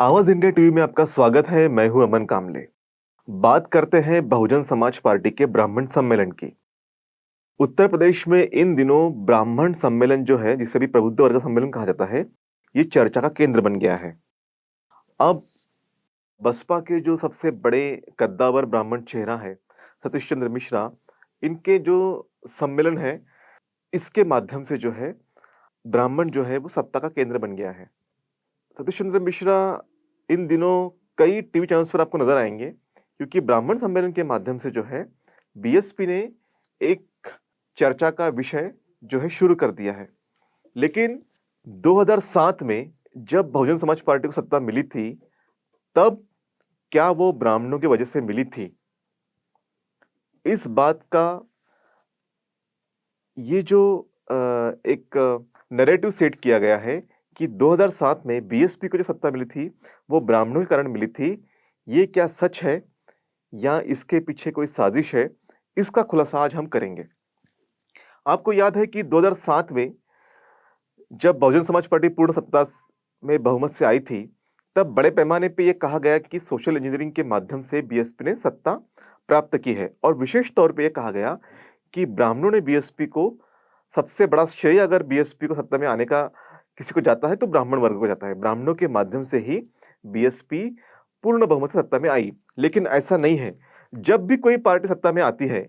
आवाज India TV में आपका स्वागत है। मैं हूं अमन कामले। बात करते हैं बहुजन समाज पार्टी के ब्राह्मण सम्मेलन की। उत्तर प्रदेश में इन दिनों ब्राह्मण सम्मेलन जो है, जिसे भी प्रबुद्ध वर्ग सम्मेलन कहा जाता है, ये चर्चा का केंद्र बन गया है। अब बसपा के जो सबसे बड़े कद्दावर ब्राह्मण चेहरा है, सतीश चंद्र मिश्रा, इनके जो सम्मेलन है, इसके माध्यम से जो है ब्राह्मण जो है वो सत्ता का केंद्र बन गया है। सतीश चंद्र मिश्रा इन दिनों कई टीवी चैनल्स पर आपको नजर आएंगे, क्योंकि ब्राह्मण सम्मेलन के माध्यम से जो है बीएसपी ने एक चर्चा का विषय जो है शुरू कर दिया है। लेकिन 2007 में जब बहुजन समाज पार्टी को सत्ता मिली थी, तब क्या वो ब्राह्मणों की वजह से मिली थी? इस बात का ये जो एक नैरेटिव सेट किया गया है कि 2007 में बीएसपी को जो सत्ता मिली थी, वो ब्राह्मणों के कारण मिली थी। ये क्या सच है या इसके पीछे कोई साजिश है? इसका खुलासा आज हम करेंगे। आपको याद है कि 2007 में जब बहुजन समाज पार्टी पूर्ण सत्ता में बहुमत से आई थी, तब बड़े पैमाने पे ये कहा गया कि सोशल इंजीनियरिंग के माध्यम से बीएसपी ने सत्ता प्राप्त की है, और विशेष तौर पे ये कहा गया कि ब्राह्मणों ने बीएसपी को सबसे बड़ा श्रेय, अगर बीएसपी को सत्ता में आने का किसी को जाता है तो ब्राह्मण वर्ग को जाता है। ब्राह्मणों के माध्यम से ही बीएसपी पूर्ण बहुमत से सत्ता में आई। लेकिन ऐसा नहीं है। जब भी कोई पार्टी सत्ता में आती है,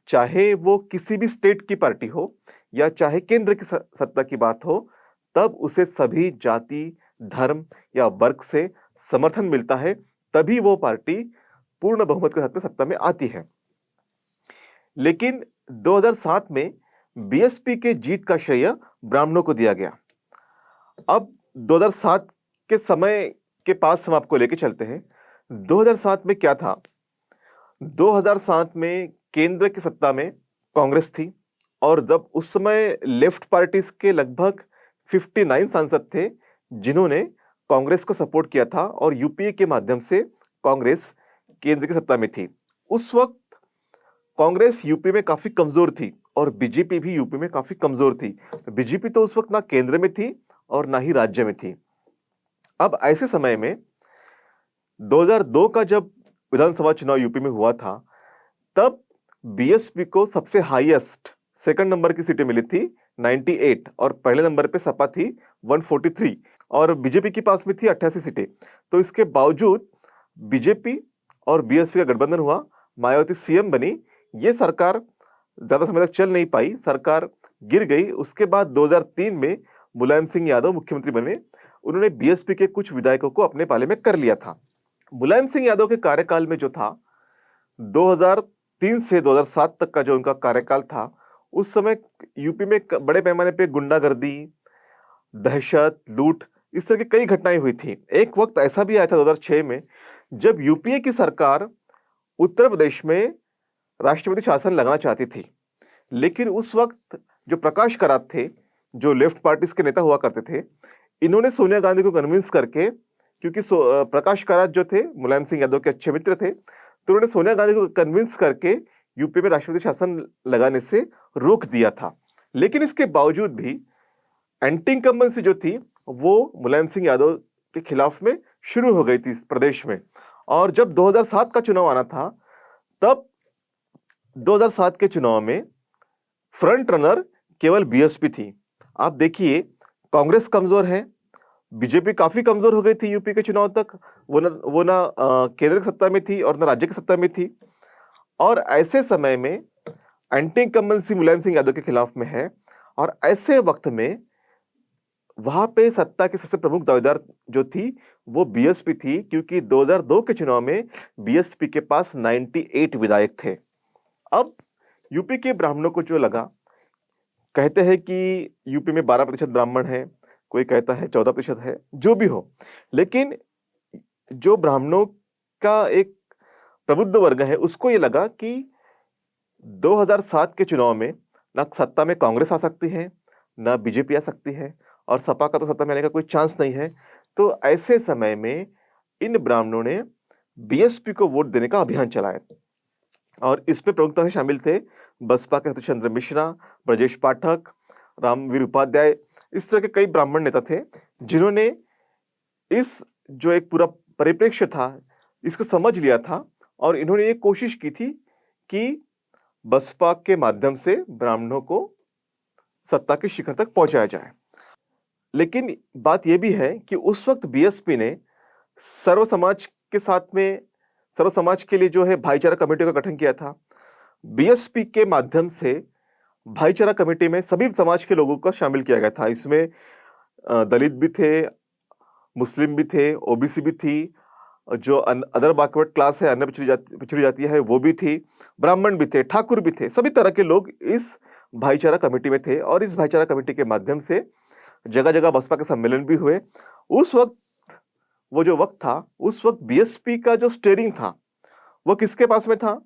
चाहे वो किसी भी स्टेट की पार्टी हो या चाहे केंद्र की सत्ता की बात हो, तब उसे सभी जाति, धर्म या वर्ग से समर्थन मिलता है, तभी वो पार्टी पूर्ण बहुमत के साथ में सत्ता में आती है। लेकिन 2007 में बीएसपी के जीत का श्रेय ब्राह्मणों को दिया गया। अब 2007 के समय के पास हम आपको लेके चलते हैं। 2007 में क्या था? 2007 में केंद्र की सत्ता में कांग्रेस थी, और जब उस समय लेफ्ट पार्टीज के लगभग 59 सांसद थे जिन्होंने कांग्रेस को सपोर्ट किया था, और यूपीए के माध्यम से कांग्रेस केंद्र की सत्ता में थी। उस वक्त कांग्रेस यूपी में काफी कमजोर थी और बीजेपी भी यूपी में काफी कमजोर थी। बीजेपी तो उस वक्त ना केंद्र में थी और ना ही राज्य में थी। अब ऐसे समय में 2002 का जब विधानसभा चुनाव यूपी में हुआ था, तब बीएसपी को सबसे हाईएस्ट सेकंड नंबर की सीटें मिली थी 98, और पहले नंबर पे सपा थी 143, और बीजेपी के पास में थी 88 सीटें। तो इसके बावजूद बीजेपी और बीएसपी का गठबंधन हुआ, मायावती सीएम बनी। ये सरकार ज्यादा समय तक चल नहीं पाई, सरकार गिर गई। उसके बाद 2003 में मुलायम सिंह यादव मुख्यमंत्री बने। उन्होंने बीएसपी के कुछ विधायकों को अपने पाले में कर लिया था। मुलायम सिंह यादव के कार्यकाल में जो था, 2003 से 2007 तक का जो उनका कार्यकाल था, उस समय यूपी में बड़े पैमाने पे गुंडागर्दी, दहशत, लूट, इस तरह की कई घटनाएं हुई थी। एक वक्त ऐसा भी आया था 2006 में, जब यूपीए की सरकार उत्तर प्रदेश में राष्ट्रपति शासन लगाना चाहती थी। लेकिन उस वक्त जो प्रकाश करात थे, जो लेफ्ट पार्टीज के नेता हुआ करते थे, इन्होंने सोनिया गांधी को कन्विंस करके, क्योंकि प्रकाश करात जो थे मुलायम सिंह यादव के अच्छे मित्र थे, तो उन्होंने सोनिया गांधी को कन्विंस करके यूपी में राष्ट्रपति शासन लगाने से रोक दिया था। लेकिन इसके बावजूद भी एंटी इनकम्बेंसी जो थी, वो मुलायम सिंह यादव के खिलाफ में शुरू हो गई थी इस प्रदेश में। और जब 2007 का चुनाव आना था, तब 2007 के चुनाव में फ्रंट रनर केवल बीएसपी थी। आप देखिए, कांग्रेस कमजोर है, बीजेपी काफी कमजोर हो गई थी यूपी के चुनाव तक। वो ना केंद्र की सत्ता में थी और ना राज्य की सत्ता में थी। और ऐसे समय में एंटी इनकम्बेंसी मुलायम सिंह यादव के खिलाफ में है, और ऐसे वक्त में वहां पे सत्ता की सबसे प्रमुख दावेदार जो थी, वो बीएसपी थी, क्योंकि 2002 के चुनाव में बीएसपी के पास 98 विधायक थे। अब यूपी के ब्राह्मणों को जो लगा, कहते हैं कि यूपी में 12% ब्राह्मण है, कोई कहता है 14% है, जो भी हो। लेकिन जो ब्राह्मणों का एक प्रबुद्ध वर्ग है, उसको ये लगा कि 2007 के चुनाव में ना सत्ता में कांग्रेस आ सकती है, ना बीजेपी आ सकती है, और सपा का तो सत्ता में आने का कोई चांस नहीं है। तो ऐसे समय में इन ब्राह्मणों ने बीएसपी को वोट देने का अभियान चलाया, और इसमें प्रमुखता से शामिल थे बसपा के सतीश चंद्र मिश्रा, ब्रजेश पाठक, रामवीर उपाध्याय। इस तरह के कई ब्राह्मण नेता थे जिन्होंने इस जो एक पूरा परिप्रेक्ष्य था, इसको समझ लिया था और इन्होंने ये कोशिश की थी कि बसपा के माध्यम से ब्राह्मणों को सत्ता के शिखर तक पहुँचाया जाए। लेकिन बात ये भी है कि उस वक़्त बीएसपी ने सर्व समाज के साथ में सर्व समाज के लिए जो है भाईचारा कमेटी का गठन किया था। बीएसपी के माध्यम से भाईचारा कमेटी में सभी समाज के लोगों को शामिल किया गया था। इसमें दलित भी थे, मुस्लिम भी थे, ओबीसी भी थी, जो अदर बैकवर्ड क्लास है, अन्य पिछड़ी जाति है, वो भी थी, ब्राह्मण भी थे, ठाकुर भी थे, सभी तरह के लोग इस भाईचारा कमेटी में थे और इस भाईचारा कमेटी के माध्यम से जगह-जगह बसपा के सम्मेलन भी हुए। उस वक़्त वो जो वक़्त था, उस वक़्त बीएसपी का जो स्टीयरिंग था, वो किसके पास में था?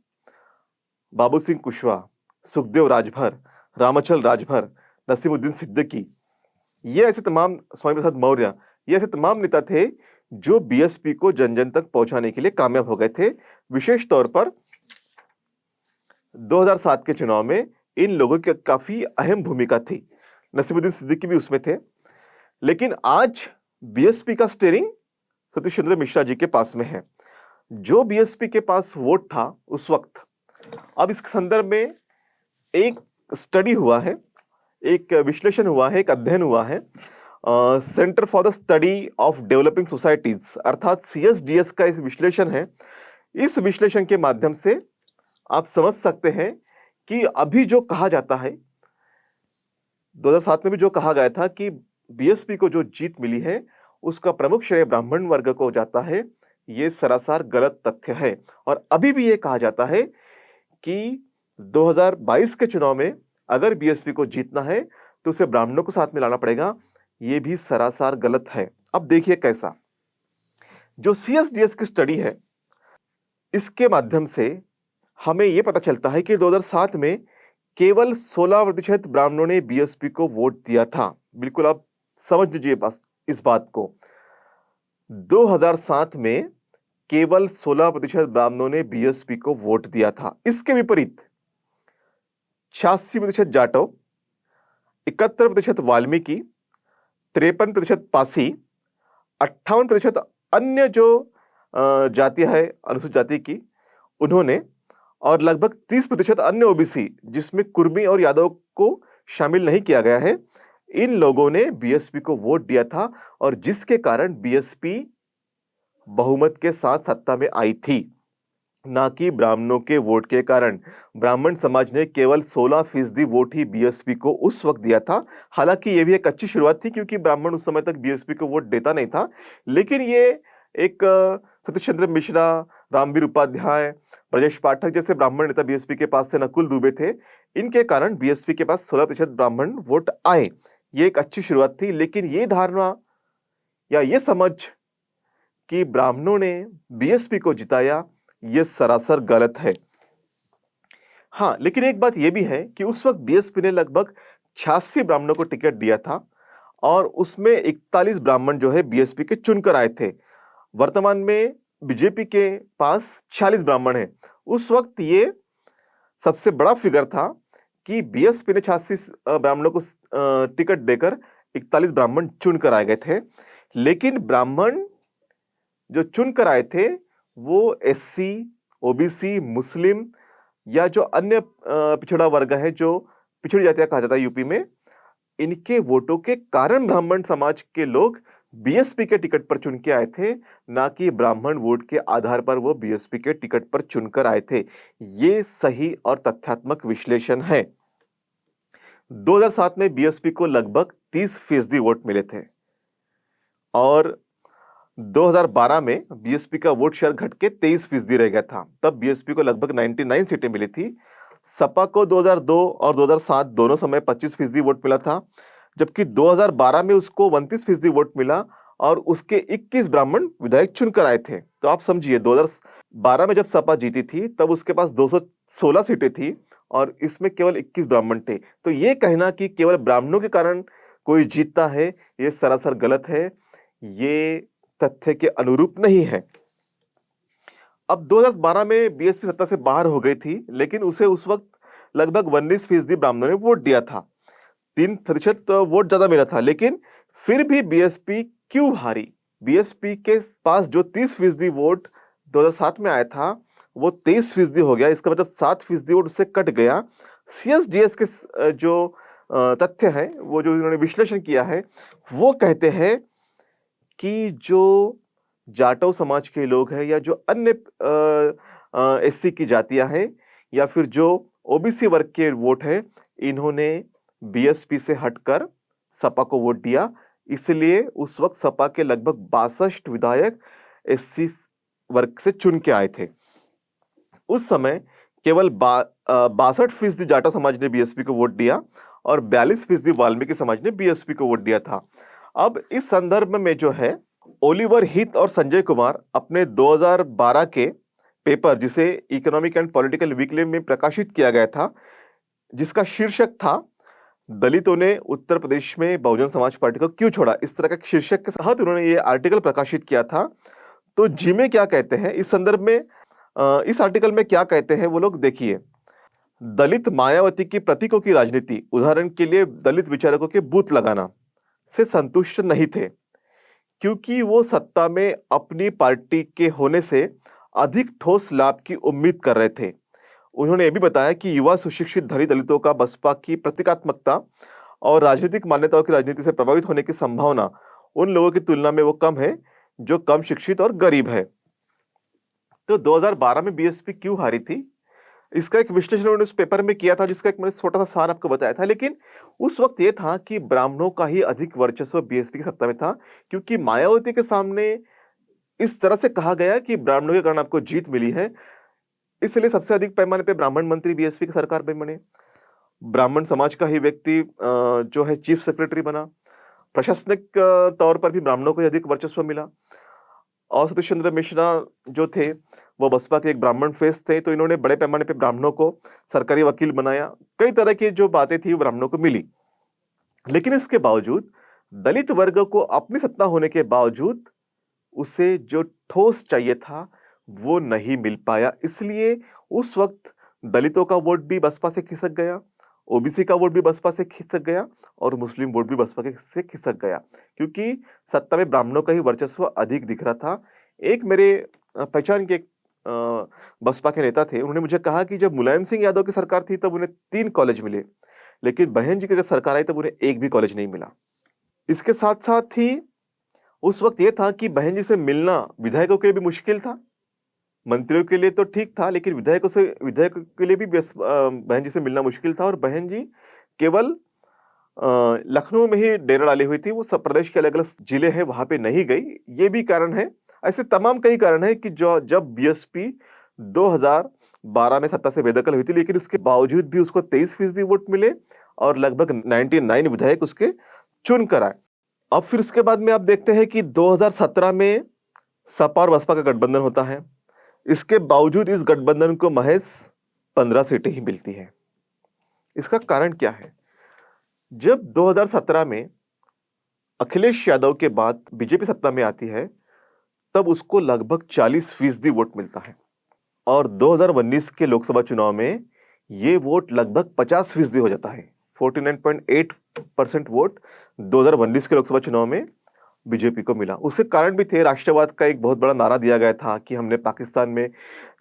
बाबू सिंह कुशवाहा, सुखदेव राजभर, रामाचल राजभर, नसीमुद्दीन सिद्दीकी, ये ऐसे तमाम स्वामी प्रसाद मौर्य, ये ऐसे तमाम नेता थे जो बीएसपी को जन-जन तक पहुंचाने के लिए कामयाब हो गए थे। विशेष तौर पर 2007 के चुनाव में इन लोगों की काफ़ी अहम भूमिका थी। नसीमुद्दीन सिद्दीकी भी उसमें थे। लेकिन आज बीएसपी का स्टीयरिंग सतीश चंद्र मिश्रा जी के पास में है। जो बीएसपी के पास वोट था उस वक़्त, अब इस संदर्भ में एक स्टडी हुआ है, एक विश्लेषण हुआ है, एक अध्ययन हुआ है। Centre for the study of developing societies अर्थात सीएसडीएस का इस विश्लेषण है। इस विश्लेषण के माध्यम से आप समझ सकते हैं कि अभी जो कहा जाता है, 2007 में भी जो कहा गया था कि बीएसपी को जो जीत मिली है, उसका प्रमुख श्रेय ब्राह्मण वर्ग को जाता है, ये सरासर गलत तथ्य है। और अभी भी ये कहा जाता है कि 2022 के चुनाव में अगर बीएसपी को जीतना है, तो उसे ब्राह्मणों को साथ में लाना पड़ेगा, ये भी सरासर गलत है। अब देखिए कैसा, जो सीएसडीएस की स्टडी है, इसके माध्यम से हमें यह पता चलता है कि 2007 में केवल 16% ब्राह्मणों ने बीएसपी को वोट दिया था। बिल्कुल आप समझ लीजिए इस बात को। 2007 में केवल 16% ब्राह्मणों ने बीएसपी को वोट दिया था। इसके विपरीत 86% जाटव, 71% वाल्मीकि, 53% पासी, 58% अन्य जो जातियां है अनुसूचित जाति की, उन्होंने, और लगभग 30% अन्य ओबीसी जिसमें कुर्मी और यादव को शामिल नहीं किया गया है, इन लोगों ने बीएसपी को वोट दिया था और जिसके कारण बीएसपी बहुमत के साथ सत्ता में आई थी, ना कि ब्राह्मणों के वोट के कारण। ब्राह्मण समाज ने केवल 16% वोट ही बीएसपी को उस वक्त दिया था। हालांकि यह भी एक अच्छी शुरुआत थी क्योंकि ब्राह्मण उस समय तक बीएसपी को वोट देता नहीं था, लेकिन ये एक सतीश चंद्र मिश्रा, रामवीर उपाध्याय, ब्रजेश पाठक जैसे ब्राह्मण नेता बीएसपी के पास थे, नकुल दुबे थे, इनके कारण बीएसपी के पास 16% ब्राह्मण वोट आए। ये एक अच्छी शुरुआत थी, लेकिन ये धारणा या ये समझ कि ब्राह्मणों ने बीएसपी को जिताया, ये सरासर गलत है। हाँ, लेकिन एक बात यह भी है कि उस वक्त बीएसपी ने लगभग 86 ब्राह्मणों को टिकट दिया था और उसमें 41 ब्राह्मण जो है बीएसपी के चुनकर आए थे। वर्तमान में बीजेपी के पास 46 ब्राह्मण हैं। उस वक्त ये सबसे बड़ा फिगर था कि बीएसपी ने 86 ब्राह्मणों को टिकट देकर 41 ब्राह्मण चुनकर आए गए थे। लेकिन ब्राह्मण जो चुनकर आए थे वो एससी, ओबीसी, मुस्लिम या जो अन्य पिछड़ा वर्ग है, जो पिछड़ी जातियां कहा जाता है यूपी में, इनके वोटों के कारण ब्राह्मण समाज के लोग बीएसपी के टिकट पर चुन के आए थे, ना कि ब्राह्मण वोट के आधार पर वो बीएसपी के टिकट पर चुनकर आए थे। ये सही और तथ्यात्मक विश्लेषण है। 2007 में बीएसपी को लगभग 30% वोट मिले थे और 2012 में बीएसपी का वोट शेयर घट के 23% रह गया था। तब बीएसपी को लगभग 99 सीटें मिली थी। सपा को 2002 और 2007 दोनों समय 25% वोट मिला था, जबकि 2012 में उसको 29% वोट मिला और उसके 21 ब्राह्मण विधायक चुनकर आए थे। तो आप समझिए 2012 में जब सपा जीती थी तब उसके पास 216 सीटें थी और इसमें केवल 21 ब्राह्मण थे। तो ये कहना कि केवल ब्राह्मणों के कारण कोई जीतता है, ये सरासर गलत है, ये तथ्य के अनुरूप नहीं है। अब 2012 में बीएसपी सत्ता से बाहर हो गई थी, लेकिन उसे उस वक्त लगभग 19% ब्राह्मणों ने वोट दिया था, 3% वोट ज्यादा मिला था। लेकिन फिर भी बीएसपी क्यों हारी, बीएसपी के पास जो 30% वोट 2007 में आया था, वो 23% हो गया। इसका मतलब 7% वोट उससे कट गया। सीएसडीएस के जो तथ्य हैं, वो जो इन्होंने विश्लेषण किया है, वो कहते हैं कि जो जाटव समाज के लोग हैं या जो अन्य एससी की जातियां हैं या फिर जो ओबीसी वर्ग के वोट हैं, इन्होंने बीएसपी से हटकर सपा को वोट दिया। इसलिए उस वक्त सपा के लगभग 62 विधायक एससी वर्ग से चुन के आए थे। उस समय केवल 62% जाटव समाज ने बीएसपी को वोट दिया और 42% वाल्मीकि समाज ने बीएसपी को वोट दिया था। अब इस संदर्भ में जो है, ओलिवर हीथ और संजय कुमार अपने 2012 के पेपर, जिसे इकोनॉमिक एंड पॉलिटिकल वीकली में प्रकाशित किया गया था, जिसका शीर्षक था दलितों ने उत्तर प्रदेश में बहुजन समाज पार्टी को क्यों छोड़ा, इस तरह का शीर्षक के साथ उन्होंने ये आर्टिकल प्रकाशित किया था। तो जी में क्या कहते हैं इस संदर्भ में, इस आर्टिकल में क्या कहते हैं वो लोग, देखिए। दलित मायावती की प्रतीकों की राजनीति, उदाहरण के लिए दलित विचारकों के बूथ लगाना, से संतुष्ट नहीं थे, क्योंकि वो सत्ता में अपनी पार्टी के होने से अधिक ठोस लाभ की उम्मीद कर रहे थे। उन्होंने ये भी बताया कि युवा सुशिक्षित धनी दलितों का बसपा की प्रतीकात्मकता और राजनीतिक मान्यताओं की राजनीति से प्रभावित होने की संभावना उन लोगों की तुलना में वो कम है जो कम शिक्षित और गरीब है। तो 2012 में बीएसपी क्यों हारी थी, इसका एक विश्लेषण उन्होंने उस पेपर में किया था, जिसका एक मैंने छोटा सा सार आपको बताया था। लेकिन उस वक्त ये था कि ब्राह्मणों का ही अधिक वर्चस्व बीएसपी की सत्ता में था, क्योंकि मायावती के सामने इस तरह से कहा गया कि ब्राह्मणों के कारण आपको जीत मिली है, इसलिए सबसे अधिक पैमाने पे ब्राह्मण मंत्री बीएसपी की सरकार में बने। ब्राह्मण समाज का ही व्यक्ति जो है चीफ सेक्रेटरी बना। प्रशासनिक तौर पर भी ब्राह्मणों को ही अधिक वर्चस्व मिला। और सतीश चंद्र मिश्रा जो थे, वो बसपा के एक ब्राह्मण फेस थे, तो इन्होंने बड़े पैमाने पे ब्राह्मणों को सरकारी वकील बनाया। कई तरह की जो बातें थी वो ब्राह्मणों को मिली। लेकिन इसके बावजूद दलित वर्ग को अपनी सत्ता होने के बावजूद उसे जो ठोस चाहिए था वो नहीं मिल पाया। इसलिए उस वक्त दलितों का वोट भी बसपा से खिसक गया, ओबीसी का वोट भी बसपा से खिसक गया और मुस्लिम वोट भी बसपा के से खिसक गया, क्योंकि सत्ता में ब्राह्मणों का ही वर्चस्व अधिक दिख रहा था। एक मेरे पहचान के एक बसपा के नेता थे, उन्होंने मुझे कहा कि जब मुलायम सिंह यादव की सरकार थी तब उन्हें 3 कॉलेज मिले, लेकिन बहन जी की जब सरकार आई तब उन्हें एक भी कॉलेज नहीं मिला। इसके साथ-साथ ही उस वक्त ये था कि बहन जी से मिलना विधायकों के लिए भी मुश्किल था। मंत्रियों के लिए तो ठीक था, लेकिन विधायकों के लिए भी बहन जी से मिलना मुश्किल था। और बहन जी केवल लखनऊ में ही डेरा डाली हुई थी, वो सब प्रदेश के अलग-अलग जिले हैं वहाँ पे नहीं गई। ये भी कारण है। ऐसे तमाम कई कारण हैं कि जो जब बीएसपी 2012 में सत्ता से बेदखल हुई थी, लेकिन उसके बावजूद भी उसको 23% वोट मिले और लगभग 99 विधायक उसके चुन कर आए। अब फिर उसके बाद में आप देखते हैं कि 2017 में सपा और बसपा का गठबंधन होता है। इसके बावजूद इस गठबंधन को महज 15 सीटें ही मिलती हैं। इसका कारण क्या है? जब 2017 में अखिलेश यादव के बाद बीजेपी सत्ता में आती है, तब उसको लगभग 40% वोट मिलता है और 2019 के लोकसभा चुनाव में ये वोट लगभग 50% हो जाता है। 49.8% वोट 2019 के लोकसभा चुनाव में बीजेपी को मिला। उसके कारण भी थे, राष्ट्रवाद का एक बहुत बड़ा नारा दिया गया था कि हमने पाकिस्तान में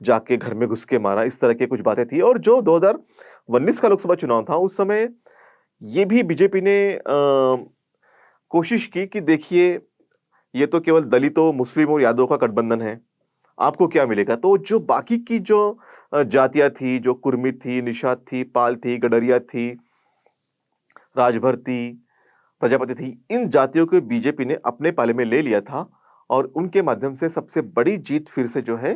जाके घर में घुस के मारा, इस तरह की कुछ बातें थी। और जो 2019 का लोकसभा चुनाव था, उस समय ये भी बीजेपी ने कोशिश की कि देखिए, ये तो केवल दलितों, मुस्लिम और यादव का गठबंधन है, आपको क्या मिलेगा? तो जो बाकी की जो जातियां थी, जो कुर्मी थी, निषाद थी, पाल थी, गडरिया थी, राजभर थी, प्रजापति थी, इन जातियों को बीजेपी ने अपने पाले में ले लिया था और उनके माध्यम से सबसे बड़ी जीत फिर से जो है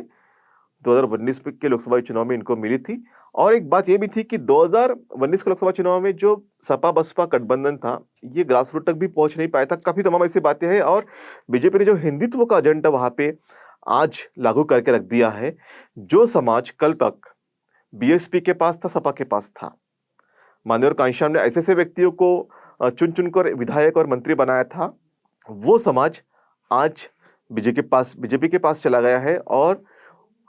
2019 के लोकसभा चुनाव में इनको मिली थी। और एक बात ये भी थी कि 2019 के लोकसभा चुनाव में जो सपा बसपा गठबंधन था, ये ग्रास रूट तक भी पहुंच नहीं पाया था। काफी तमाम ऐसी बातें हैं और बीजेपी ने जो हिंदुत्व का एजेंडा वहां पे आज लागू करके रख दिया है, जो समाज कल तक बीएसपी के पास था, सपा के पास था। मान्यवर कांशीराम ने ऐसे व्यक्तियों को चुन कर विधायक और मंत्री बनाया था, वो समाज आज बीजेपी के पास चला गया है और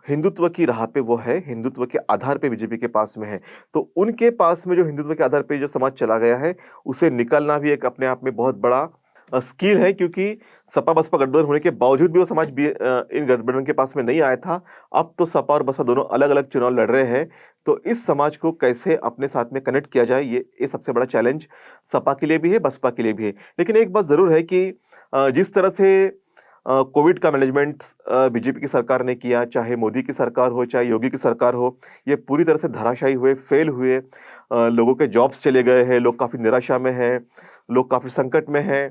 हिंदुत्व की राह पे वो है, हिंदुत्व के आधार पे बीजेपी के पास में है। तो उनके पास में जो हिंदुत्व के आधार पे जो समाज चला गया है, उसे निकालना भी एक अपने आप में बहुत बड़ा स्किल है, क्योंकि सपा-बसपा गठबंधन होने के बावजूद भी वो समाज इन गठबंधन के पास में नहीं आया था। अब तो सपा और बसपा दोनों अलग-अलग चुनाव लड़ रहे हैं, तो इस समाज को कैसे अपने साथ में कनेक्ट किया जाए, ये सबसे बड़ा चैलेंज सपा के लिए भी है, बसपा के लिए भी है। लेकिन एक बात ज़रूर है कि जिस तरह से कोविड का मैनेजमेंट बीजेपी की सरकार ने किया, चाहे मोदी की सरकार हो, चाहे योगी की सरकार हो, ये पूरी तरह से धराशायी हुए, फेल हुए। लोगों के जॉब्स चले गए हैं, लोग काफ़ी निराशा में हैं, लोग काफ़ी संकट में हैं।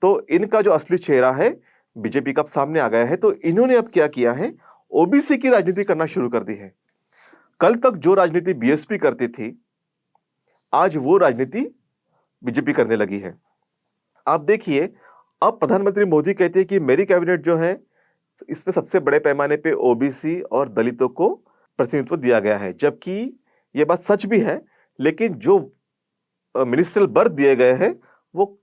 तो इनका जो असली चेहरा है, बीजेपी का अब सामने आ गया है। तो इन्होंने अब क्या किया है, ओबीसी की राजनीति करना शुरू कर दी है। कल तक जो राजनीति बीएसपी करती थी, आज वो राजनीति बीजेपी करने लगी है। आप देखिए, अब प्रधानमंत्री मोदी कहते हैं कि मेरी कैबिनेट जो है, इसमें सबसे बड़े पैमाने पे ओबीसी और दलितों को प्रतिनिधित्व दिया गया है। जबकि ये बात सच भी है, लेकिन जो मिनिस्ट्रियल बर्थ दिए गए हैं, वो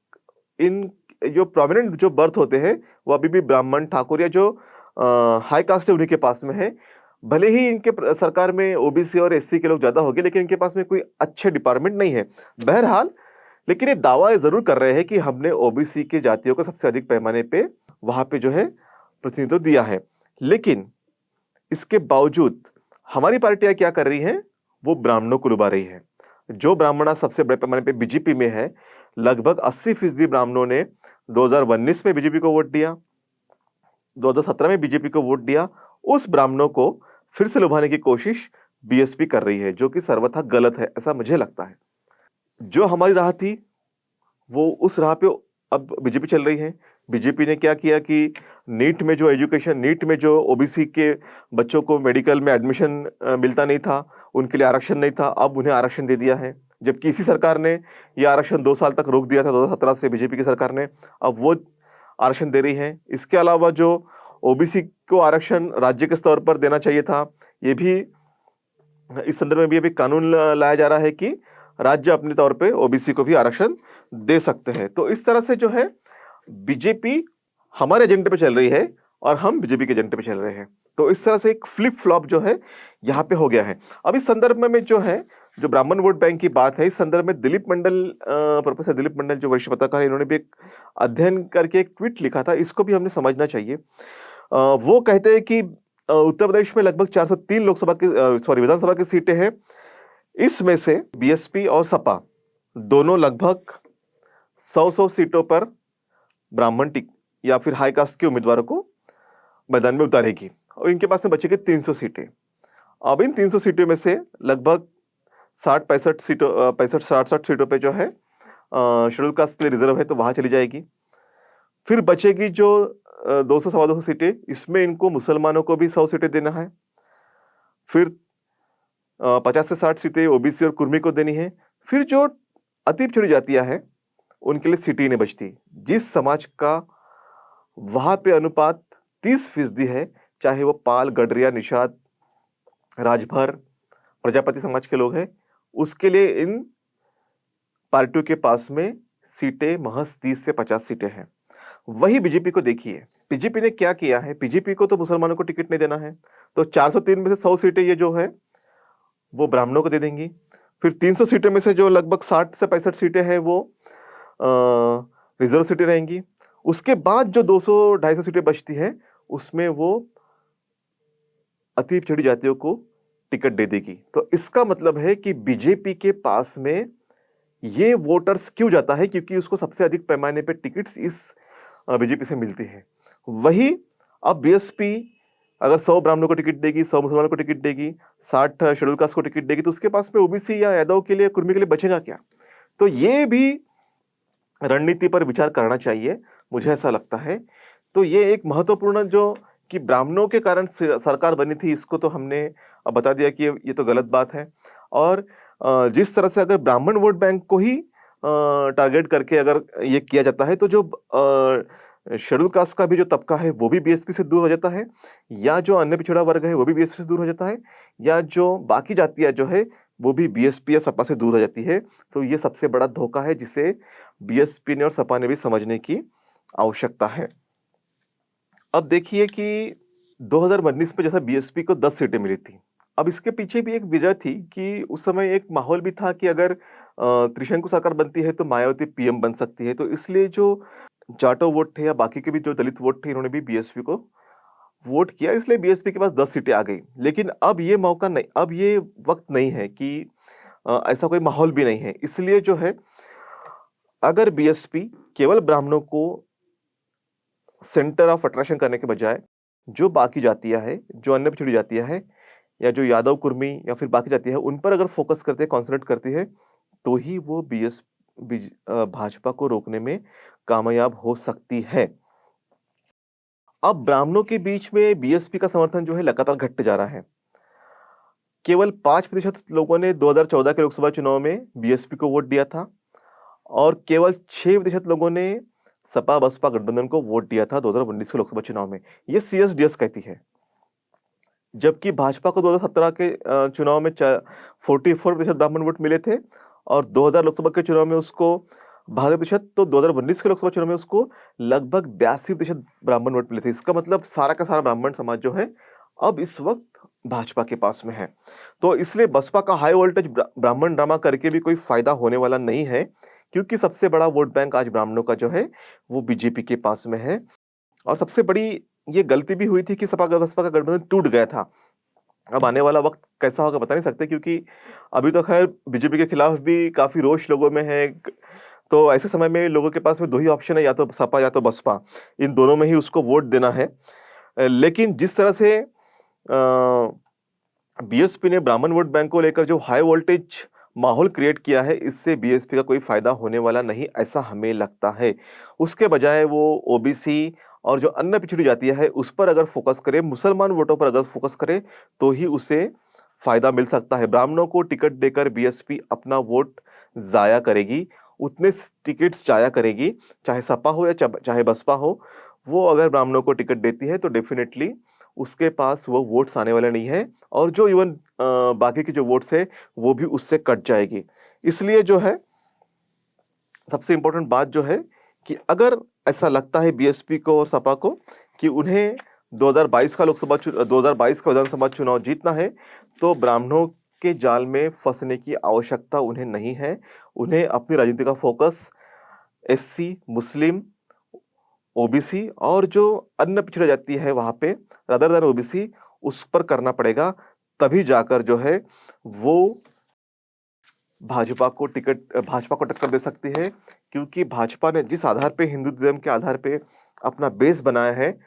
इन जो प्रोमिनेंट जो बर्थ होते हैं, वो अभी भी ब्राह्मण, ठाकुर या जो हाई कास्ट है उन्हीं के पास में है। भले ही इनके सरकार में ओबीसी और एससी के लोग ज़्यादा हो गए, लेकिन इनके पास में कोई अच्छे डिपार्टमेंट नहीं है। बहरहाल, लेकिन ये दावा ज़रूर कर रहे हैं कि हमने ओबीसी की जातियों को सबसे अधिक पैमाने पे वहाँ पे जो है प्रतिनिधित्व दिया है। लेकिन इसके बावजूद हमारी पार्टियाँ क्या कर रही हैं, वो ब्राह्मणों को लुभा रही है। जो ब्राह्मण आज सबसे बड़े पैमाने पे बीजेपी में है, लगभग 80% ब्राह्मणों ने 2019 में बीजेपी को वोट दिया, 2017 में बीजेपी को वोट दिया। उस ब्राह्मणों को फिर से लुभाने की कोशिश बीएसपी कर रही है, जो कि सर्वथा गलत है, ऐसा मुझे लगता है। जो हमारी राह थी, वो उस राह पे अब बीजेपी चल रही है। बीजेपी ने क्या किया कि नीट में जो ओबीसी के बच्चों को मेडिकल में एडमिशन मिलता नहीं था, उनके लिए आरक्षण नहीं था, अब उन्हें आरक्षण दे दिया है। जबकि इसी सरकार ने ये आरक्षण 2 साल तक रोक दिया था, 2017 से बीजेपी की सरकार ने, अब वो आरक्षण दे रही है। इसके अलावा जो ओबीसी को आरक्षण राज्य के स्तर पर देना चाहिए था, ये भी इस संदर्भ में भी अभी कानून लाया जा रहा है कि राज्य अपने तौर पे ओबीसी को भी आरक्षण दे सकते हैं। तो इस तरह से जो है, बीजेपी हमारे एजेंडे पे चल रही है और हम बीजेपी के एजेंडे पे चल रहे हैं। तो इस तरह से एक फ्लिप फ्लॉप जो है, यहाँ पे हो गया है। अब इस संदर्भ में जो है, जो ब्राह्मण वोट बैंक की बात है, इस संदर्भ में प्रोफेसर दिलीप मंडल जो वरिष्ठ पत्रकार है, इन्होंने भी एक अध्ययन करके एक ट्वीट लिखा था, इसको भी हमने समझना चाहिए। वो कहते हैं कि उत्तर प्रदेश में लगभग 403 विधानसभा की सीटें हैं। इसमें से बीएसपी और सपा दोनों लगभग 100 सीटों पर ब्राह्मण या फिर हाई कास्ट के उम्मीदवारों को मैदान में उतारेगी और इनके पास में बचेगी 300 सीटें। अब इन 300 सीटों में से लगभग 60-65 सीटों 65-60 सीटों पे जो है शेड्यूल कास्ट के लिए रिजर्व है, तो वहां चली जाएगी। फिर बचेगी जो 200 सवा 200 सीटें, इसमें इनको मुसलमानों को भी 100 सीटें देना है। फिर 50 से 60 सीटें ओबीसी और कुर्मी को देनी है। फिर जो अति पिछड़ी जातियां हैं, उनके लिए सीटें नहीं बचती। जिस समाज का वहां पे अनुपात 30% है, चाहे वो पाल, गडरिया, निषाद, राजभर, प्रजापति समाज के लोग हैं, उसके लिए इन पार्टियों के पास में सीटें महज 30 से 50 सीटें हैं। वही बीजेपी को देखिए, बीजेपी ने क्या किया है, बीजेपी को तो मुसलमानों को टिकट नहीं देना है, तो 403 में से 100 सीटें ये जो है वो ब्राह्मणों को दे देंगी। फिर 300 सीटों में से जो लगभग 60 से 65 सीटें हैं वो रिजर्व सीटें रहेंगी। उसके बाद जो 200-250 सीटें बचती हैं, उसमें वो अति पिछड़ी जातियों को टिकट दे देगी। तो इसका मतलब है कि बीजेपी के पास में ये वोटर्स क्यों जाता है, क्योंकि उसको सबसे अधिक पैमाने पे टिकट्स इस बीजेपी से मिलती है। वही अब बीएसपी अगर 100 ब्राह्मणों को टिकट देगी, 100 मुसलमानों को टिकट देगी, 60 शेड्यूल कास्ट को टिकट देगी, तो उसके पास में ओबीसी या यादव के लिए, कुर्मी के लिए बचेगा क्या? तो ये भी रणनीति पर विचार करना चाहिए, मुझे ऐसा लगता है। तो ये एक महत्वपूर्ण जो कि ब्राह्मणों के कारण सरकार बनी थी, इसको तो हमने बता दिया कि ये तो गलत बात है। और जिस तरह से अगर ब्राह्मण वोट बैंक को ही टारगेट करके अगर ये किया जाता है, तो जो शेड्यूल कास्ट का भी जो तबका है, वो भी बीएसपी से दूर हो जाता है, या जो अन्य पिछड़ा वर्ग है, वो भी बीएसपी से दूर हो जाता है, या जो बाकी जातियाँ जो है, वो भी बीएसपी या सपा से दूर हो जाती है। तो ये सबसे बड़ा धोखा है, जिसे बीएसपी ने और सपा ने भी समझने की आवश्यकता है। अब देखिए कि 2019 में जैसा बीएसपी को 10 सीटें मिली थी, अब इसके पीछे भी एक वजह थी कि उस समय एक माहौल भी था कि अगर त्रिशंकु सरकार बनती है तो मायावती पीएम बन सकती है। तो इसलिए जो जाटो वोट थे या बाकी के भी जो दलित वोट थे, इन्होंने भी बीएसपी को वोट किया, इसलिए बीएसपी के पास 10 सीटें आ गई। लेकिन अब ये मौका नहीं, अब ये वक़्त नहीं है कि ऐसा कोई माहौल भी नहीं है। इसलिए जो है, अगर बीएसपी केवल ब्राह्मणों को सेंटर ऑफ अट्रैक्शन करने के बजाय, जो बाकी जातियाँ हैं, जो अन्य पिछड़ी जातियाँ हैं या जो यादव, कुर्मी या फिर बाकी जातियाँ हैं, उन पर अगर फ़ोकस करती है, कॉन्सन्ट्रेट करती है, तो ही वो भाजपा को रोकने में कामयाब हो सकती है। अब ब्राह्मणों के बीच में बीएसपी का समर्थन जो है लगातार घटते जा रहा है। केवल 5% लोगों ने 2014 के लोकसभा चुनाव में बीएसपी को वोट दिया था और केवल 6% लोगों ने सपा-बसपा गठबंधन को वोट दिया था 2019 के लोकसभा चुनाव में। ये सीएसडीएस कहती है। जबकि भाजपा को 2017 के चुनाव में 44% ब्राह्मण वोट मिले थे और 2000 लोकसभा के चुनाव में उसको 12%, तो 2019 के लोकसभा चुनाव में उसको लगभग 82% ब्राह्मण वोट मिले थे। इसका मतलब सारा का सारा ब्राह्मण समाज जो है, अब इस वक़्त भाजपा के पास में है। तो इसलिए बसपा का हाई वोल्टेज ब्राह्मण ड्रामा करके भी कोई फ़ायदा होने वाला नहीं है, क्योंकि सबसे बड़ा वोट बैंक आज ब्राह्मणों का जो है, वो बीजेपी के पास में है। और सबसे बड़ी ये गलती भी हुई थी कि सपा-बसपा का गठबंधन टूट गया था। अब आने वाला वक़्त कैसा होगा बता नहीं सकते, क्योंकि अभी तो ख़ैर बीजेपी के खिलाफ भी काफ़ी रोष लोगों में है। तो ऐसे समय में लोगों के पास में 2 ही ऑप्शन है, या तो सपा या तो बसपा। इन दोनों में ही उसको वोट देना है। लेकिन जिस तरह से बीएसपी ने ब्राह्मण वोट बैंक को लेकर जो हाई वोल्टेज माहौल क्रिएट किया है, इससे बीएसपी का कोई फ़ायदा होने वाला नहीं, ऐसा हमें लगता है। उसके बजाय वो ओबीसी और जो अन्य पिछड़ी जातियाँ हैं, उस पर अगर फ़ोकस करे, मुसलमान वोटों पर अगर फ़ोकस करे, तो ही उसे फ़ायदा मिल सकता है। ब्राह्मणों को टिकट देकर बीएसपी अपना वोट ज़ाया करेगी, उतने टिकट्स जाया करेगी, चाहे सपा हो या चाहे बसपा हो। वो अगर ब्राह्मणों को टिकट देती है, तो डेफ़िनिटली उसके पास वो वोट्स आने वाले नहीं हैं और जो इवन बाकी के जो वोट्स हैं, वो भी उससे कट जाएगी। इसलिए जो है, सबसे इम्पोर्टेंट बात जो है कि अगर ऐसा लगता है बीएसपी को और सपा को कि उन्हें 2022 का विधानसभा चुनाव जीतना है, तो ब्राह्मणों के जाल में फँसने की आवश्यकता उन्हें नहीं है। उन्हें अपनी राजनीति का फ़ोकस एससी, मुस्लिम, ओबीसी और जो अन्य पिछड़ी जाति है वहाँ पे, रादर देन ओबीसी, उस पर करना पड़ेगा। तभी जाकर जो है, वो भाजपा को टक्कर दे सकती है, क्योंकि भाजपा ने जिस आधार पे, हिंदुइज़्म के आधार पे अपना बेस बनाया है,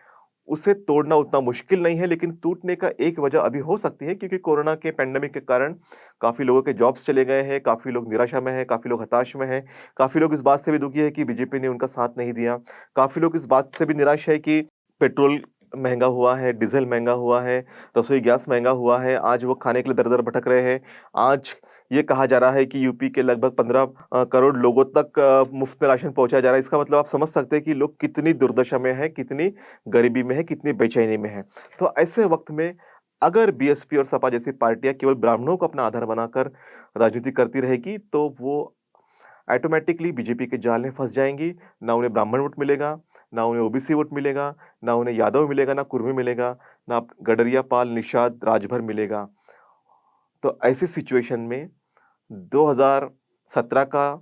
उसे तोड़ना उतना मुश्किल नहीं है। लेकिन टूटने का एक वजह अभी हो सकती है, क्योंकि कोरोना के पैंडेमिक के कारण काफ़ी लोगों के जॉब्स चले गए हैं, काफ़ी लोग निराशा में हैं, काफ़ी लोग हताश में हैं, काफ़ी लोग इस बात से भी दुखी है कि बीजेपी ने उनका साथ नहीं दिया। काफ़ी लोग इस बात से भी निराश है कि पेट्रोल महँगा हुआ है, डीज़ल महँगा हुआ है, रसोई गैस महँगा हुआ है, आज वो खाने के लिए दर-दर भटक रहे हैं। आज ये कहा जा रहा है कि यूपी के लगभग 15 करोड़ लोगों तक मुफ्त में राशन पहुँचाया जा रहा है। इसका मतलब आप समझ सकते हैं कि लोग कितनी दुर्दशा में हैं, कितनी गरीबी में हैं, कितनी बेचैनी में हैं। तो ऐसे वक़्त में अगर बीएसपी और सपा जैसी पार्टियाँ केवल ब्राह्मणों को अपना आधार बनाकर राजनीति करती रहेगी, तो वो ऑटोमैटिकली बीजेपी के जाल में फँस जाएँगी। ना उन्हें ब्राह्मण वोट मिलेगा, ना उन्हें ओबीसी वोट मिलेगा, ना उन्हें यादव मिलेगा, ना कुर्मी मिलेगा, ना गडरिया, पाल, निषाद, राजभर मिलेगा। तो ऐसी सिचुएशन में 2017 का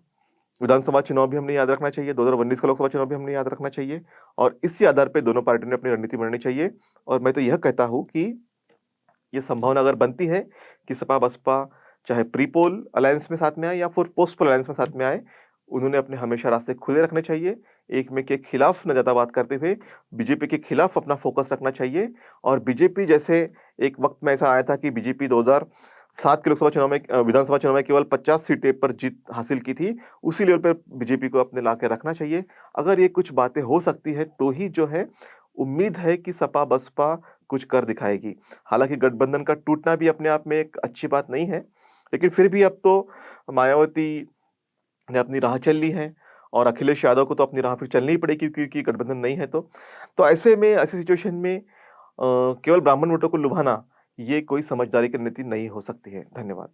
विधानसभा चुनाव भी हमने याद रखना चाहिए, 2019 का लोकसभा चुनाव भी हमने याद रखना चाहिए और इसी आधार पे दोनों पार्टियों ने अपनी रणनीति बनानी चाहिए। और मैं तो यह कहता हूँ कि ये संभावना अगर बनती है कि सपा-बसपा चाहे प्री पोल अलायंस में साथ में आए या फिर पोस्ट पोल अलायंस में साथ में आए, उन्होंने अपने हमेशा रास्ते खुले रखने चाहिए। एक में के खिलाफ ना ज़्यादा बात करते हुए बीजेपी के खिलाफ अपना फ़ोकस रखना चाहिए और बीजेपी जैसे एक वक़्त में ऐसा आया था कि बीजेपी 2007 के लोकसभा चुनाव में विधानसभा चुनाव में केवल 50 सीटें पर जीत हासिल की थी, उसी लेवल पर बीजेपी को अपने लाके रखना चाहिए। अगर ये कुछ बातें हो सकती है, तो ही जो है उम्मीद है कि सपा-बसपा कुछ कर दिखाएगी। हालाँकि गठबंधन का टूटना भी अपने आप में एक अच्छी बात नहीं है, लेकिन फिर भी अब तो मायावती ने अपनी राह चल ली है और अखिलेश यादव को तो अपनी राह फिर चलनी ही पड़ेगी, क्योंकि गठबंधन नहीं है तो। तो ऐसे में, ऐसी सिचुएशन में केवल ब्राह्मण वोटों को लुभाना, ये कोई समझदारी की नीति नहीं हो सकती है। धन्यवाद।